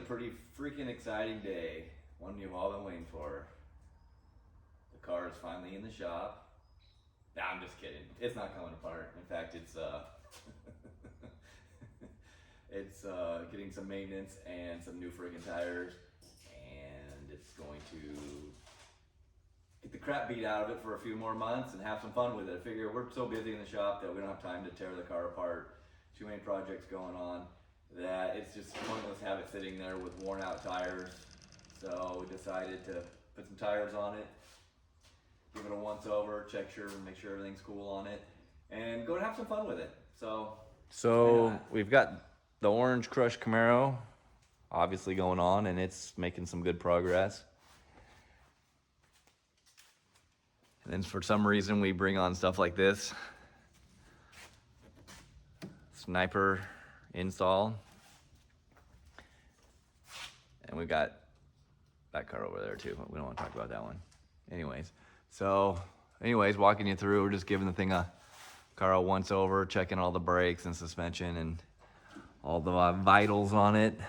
pretty freaking exciting day. One you've all been waiting for. The car is finally in the shop. Nah, I'm just kidding. It's not coming apart. In fact, it's it's getting some maintenance and some new friggin' tires, and it's going to get the crap beat out of it for a few more months and have some fun with it. I figure we're so busy in the shop that we don't have time to tear the car apart. Too many projects going on that it's just pointless to have it sitting there with worn out tires. So we decided to put some tires on it, give it a once over, make sure everything's cool on it, and go and have some fun with it. So we've got the Orange Crush Camaro obviously going on, and it's making some good progress. And then for some reason we bring on stuff like this sniper install, and we got that car over there too. We don't want to talk about that one. Anyways, walking you through, we're just giving the thing a car once over, checking all the brakes and suspension and all the vitals on it.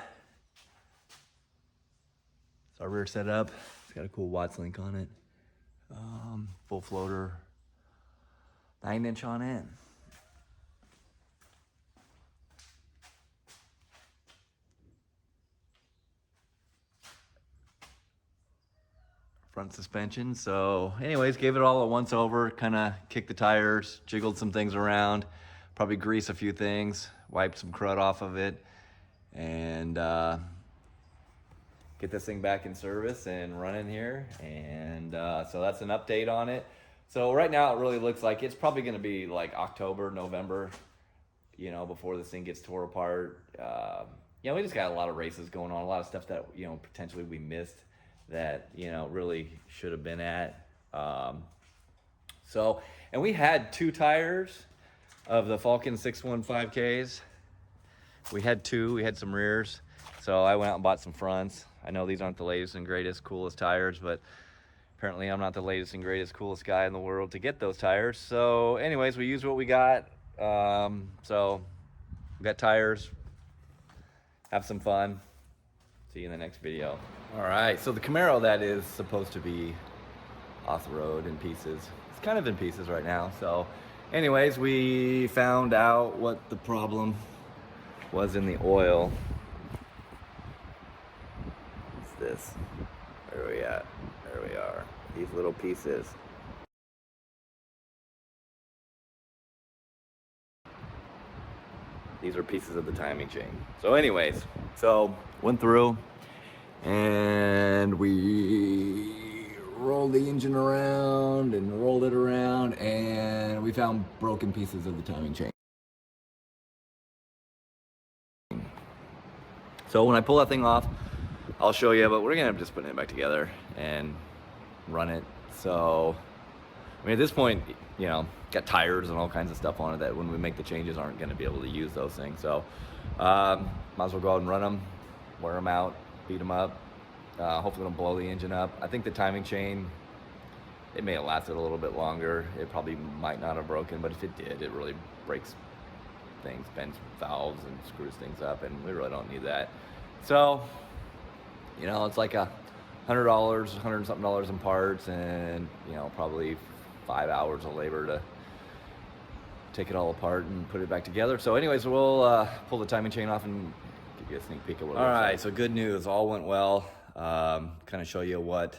It's our rear setup. It's got a cool Watts link on it. Full floater, 9-inch on it. Front suspension. So anyways, gave it all a once over, kind of kicked the tires, jiggled some things around, probably grease a few things, wiped some crud off of it, and get this thing back in service and running here. And so that's an update on it. So right now it really looks like it's probably going to be like October, November, before this thing gets tore apart. We just got a lot of races going on, a lot of stuff that, potentially we missed that, really should have been at. And we had 2 tires of the Falcon 615Ks. We had some rears. So I went out and bought some fronts. I know these aren't the latest and greatest, coolest tires, but apparently I'm not the latest and greatest, coolest guy in the world to get those tires. So anyways, we used what we got. So we got tires, have some fun. See you in the next video. All right, so the Camaro that is supposed to be off the road in pieces. It's kind of in pieces right now. So anyways, we found out what the problem was in the oil. It's this. Where are we at? There we are. These little pieces. These are pieces of the timing chain. So anyways, went through and we rolled the engine around and rolled it around, and we found broken pieces of the timing chain. So when I pull that thing off, I'll show you, but we're gonna just put it back together and run it. So, at this point, got tires and all kinds of stuff on it that when we make the changes aren't gonna be able to use those things. So, might as well go out and run them, wear them out, beat them up. Hopefully it'll blow the engine up. I think the timing chain, it may have lasted a little bit longer. It probably might not have broken, but if it did, it really breaks things, bends valves and screws things up, and we really don't need that. So, it's like $100, $100 and something in parts, and probably 5 hours of labor to take it all apart and put it back together. So anyways, we'll pull the timing chain off and give you a sneak peek of what it looks like. All right, so good news, all went well. Kind of show you what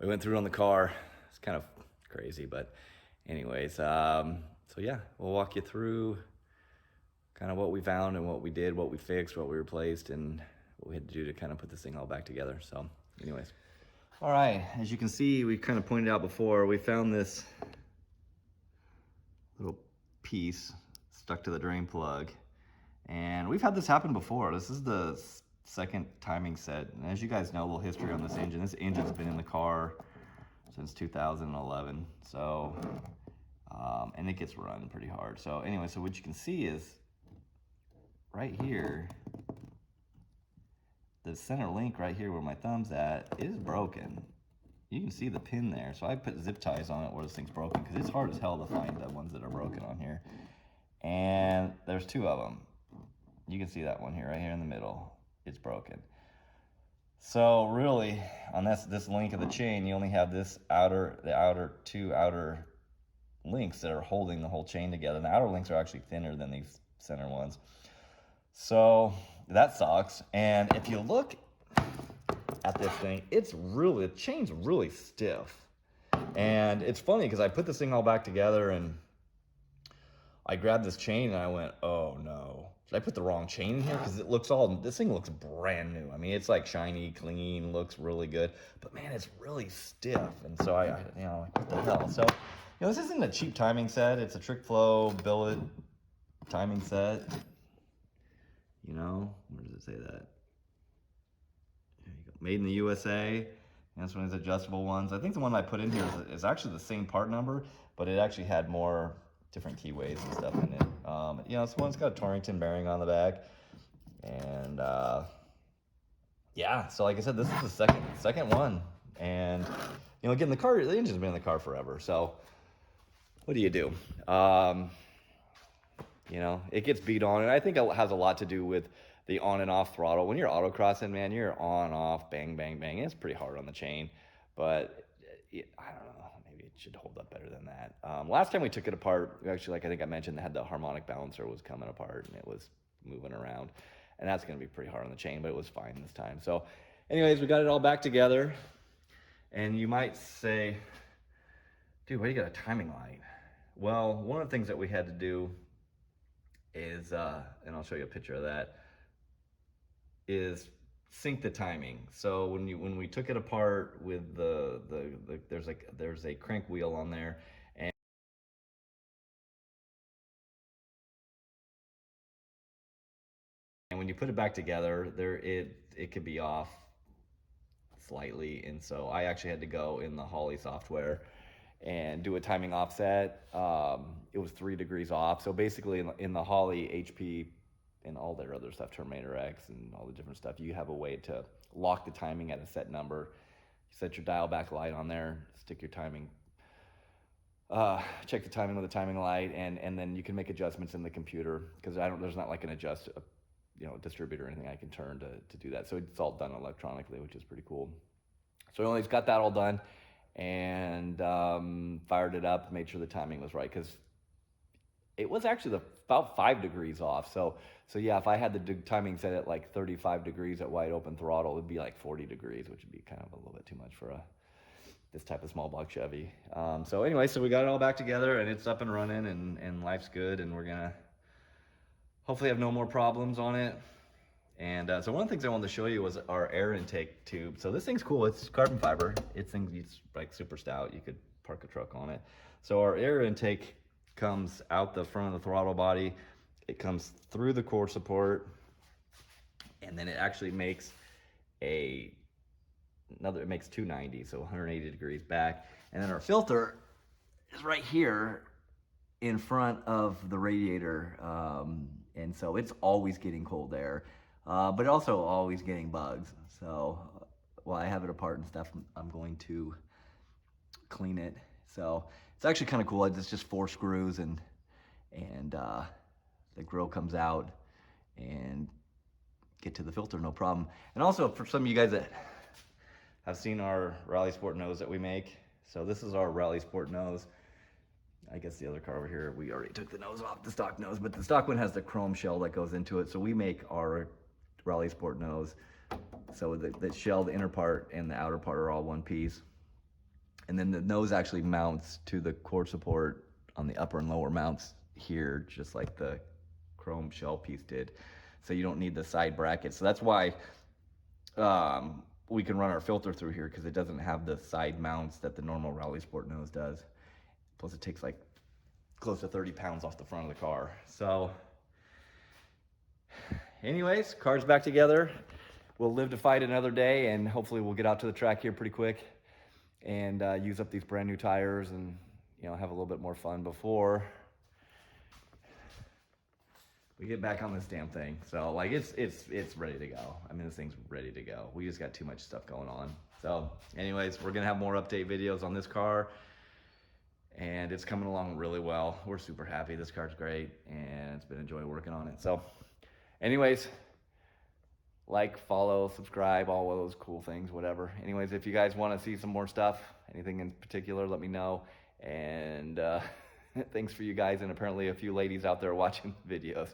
we went through on the car. It's kind of crazy, but anyways, so yeah, we'll walk you through kind of what we found and what we did, what we fixed, what we replaced, and what we had to do to kind of put this thing all back together. So anyways, all right, as you can see, we kind of pointed out before, we found this little piece stuck to the drain plug, and we've had this happen before. This is the second timing set, and as you guys know, a little history on this engine. This engine's been in the car since 2011, so and it gets run pretty hard. So anyway, so what you can see is right here, the center link right here where my thumb's at is broken. You can see the pin there. So I put zip ties on it where this thing's broken, because it's hard as hell to find the ones that are broken on here. And there's 2 of them. You can see that one here, right here in the middle. It's broken. So really, on this link of the chain, you only have the two outer links that are holding the whole chain together. And the outer links are actually thinner than these center ones. So that sucks. And if you look at this thing, the chain's really stiff. And it's funny because I put this thing all back together and I grabbed this chain and I went, oh no. Did I put the wrong chain in here? Because this thing looks brand new. I mean, it's like shiny, clean, looks really good. But man, it's really stiff. And so I like, what the hell? So, this isn't a cheap timing set. It's a Trick Flow billet timing set. Where does it say that? There you go. Made in the USA. And that's one of these adjustable ones. I think the one I put in here is actually the same part number, but it actually had more different keyways and stuff in it. This one's got a Torrington bearing on the back. And yeah, so like I said, this is the second one. And again, the engine's been in the car forever. So what do you do? It gets beat on, and I think it has a lot to do with the on and off throttle. When you're autocrossing, man, you're on, off, bang, bang, bang. It's pretty hard on the chain, but I don't know. Maybe it should hold up better than that. Last time we took it apart, actually, like I think I mentioned, they had the harmonic balancer was coming apart and it was moving around, and that's going to be pretty hard on the chain, but it was fine this time. So anyways, we got it all back together, and you might say, dude, why do you got a timing light? Well, one of the things that we had to do is, and I'll show you a picture of that, is sync the timing. So when we took it apart with there's a crank wheel on there, and when you put it back together, it could be off slightly, and so I actually had to go in the Holley software and do a timing offset. It was 3 degrees off. So basically in the Holley HP and all their other stuff, Terminator X and all the different stuff, you have a way to lock the timing at a set number. You set your dial back light on there, stick your timing, check the timing with the timing light, and then you can make adjustments in the computer, because there's not like an distributor or anything I can turn to do that. So it's all done electronically, which is pretty cool. So anyways, got that all done, and fired it up, made sure the timing was right, because it was actually about 5 degrees off. So yeah, if I had the timing set at like 35 degrees at wide open throttle, it'd be like 40 degrees, which would be kind of a little bit too much for this type of small block Chevy. So anyway, so we got it all back together, and it's up and running, and life's good, and we're gonna hopefully have no more problems on it. And so one of the things I wanted to show you was our air intake tube. So this thing's cool. It's carbon fiber. It's like super stout. You could park a truck on it. So our air intake comes out the front of the throttle body. It comes through the core support, and then it actually makes it makes 290, so 180 degrees back. And then our filter is right here in front of the radiator, and so it's always getting cold air, but also always getting bugs. So while I have it apart and stuff, I'm going to clean it. So it's actually kind of cool. It's just 4 screws, and the grill comes out and get to the filter, no problem. And also, for some of you guys that have seen our Rally Sport nose that we make, so this is our Rally Sport nose. I guess the other car over here, we already took the nose off, the stock nose, but the stock one has the chrome shell that goes into it. So we make our Rally Sport nose, so the shell, the inner part and the outer part are all one piece. And then the nose actually mounts to the core support on the upper and lower mounts here, just like the chrome shell piece did. So you don't need the side bracket. So that's why we can run our filter through here, because it doesn't have the side mounts that the normal Rally Sport nose does. Plus it takes like close to 30 pounds off the front of the car. So anyways, car's back together. We'll live to fight another day, and hopefully we'll get out to the track here pretty quick and use up these brand new tires, and have a little bit more fun before we get back on this damn thing. So like it's ready to go. I mean, this thing's ready to go. We just got too much stuff going on. So anyways, we're gonna have more update videos on this car, and it's coming along really well. We're super happy. This car's great, and it's been enjoying working on it. So anyways, like, follow, subscribe, all of those cool things, whatever. Anyways, if you guys want to see some more stuff, anything in particular, let me know. And thanks for you guys, and apparently a few ladies out there watching the videos.